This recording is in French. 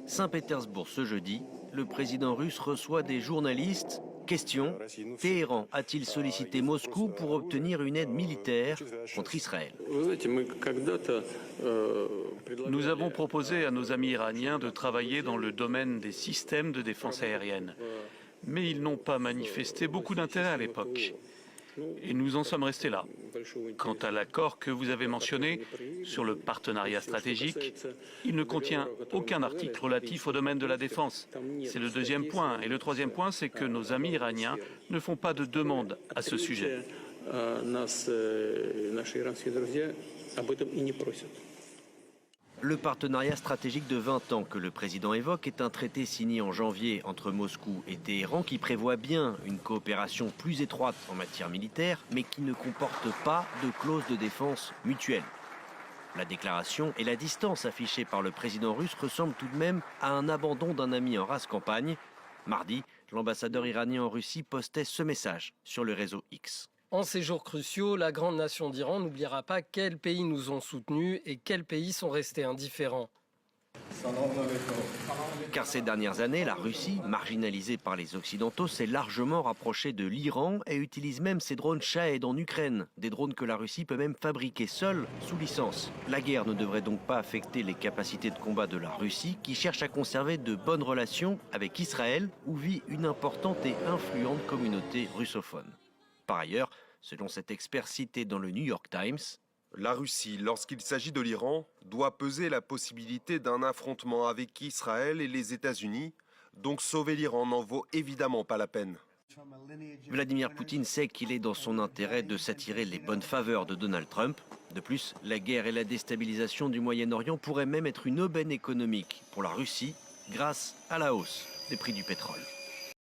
Saint-Pétersbourg ce jeudi, le président russe reçoit des journalistes. Question, Téhéran a-t-il sollicité Moscou pour obtenir une aide militaire contre Israël? Nous avons proposé à nos amis iraniens de travailler dans le domaine des systèmes de défense aérienne. Mais ils n'ont pas manifesté beaucoup d'intérêt à l'époque. Et nous en sommes restés là. Quant à l'accord que vous avez mentionné sur le partenariat stratégique, il ne contient aucun article relatif au domaine de la défense. C'est le deuxième point. Et le troisième point, c'est que nos amis iraniens ne font pas de demande à ce sujet. Le partenariat stratégique de 20 ans que le président évoque est un traité signé en janvier entre Moscou et Téhéran qui prévoit bien une coopération plus étroite en matière militaire, mais qui ne comporte pas de clause de défense mutuelle. La déclaration et la distance affichée par le président russe ressemblent tout de même à un abandon d'un ami en rase campagne. Mardi, l'ambassadeur iranien en Russie postait ce message sur le réseau X. En ces jours cruciaux, la grande nation d'Iran n'oubliera pas quels pays nous ont soutenus et quels pays sont restés indifférents. Car ces dernières années, la Russie, marginalisée par les Occidentaux, s'est largement rapprochée de l'Iran et utilise même ses drones Shahed en Ukraine, des drones que la Russie peut même fabriquer seule, sous licence. La guerre ne devrait donc pas affecter les capacités de combat de la Russie, qui cherche à conserver de bonnes relations avec Israël, où vit une importante et influente communauté russophone. Par ailleurs, selon cet expert cité dans le New York Times, la Russie, lorsqu'il s'agit de l'Iran, doit peser la possibilité d'un affrontement avec Israël et les États-Unis, donc sauver l'Iran n'en vaut évidemment pas la peine. Vladimir Poutine sait qu'il est dans son intérêt de s'attirer les bonnes faveurs de Donald Trump. De plus, la guerre et la déstabilisation du Moyen-Orient pourraient même être une aubaine économique pour la Russie grâce à la hausse des prix du pétrole.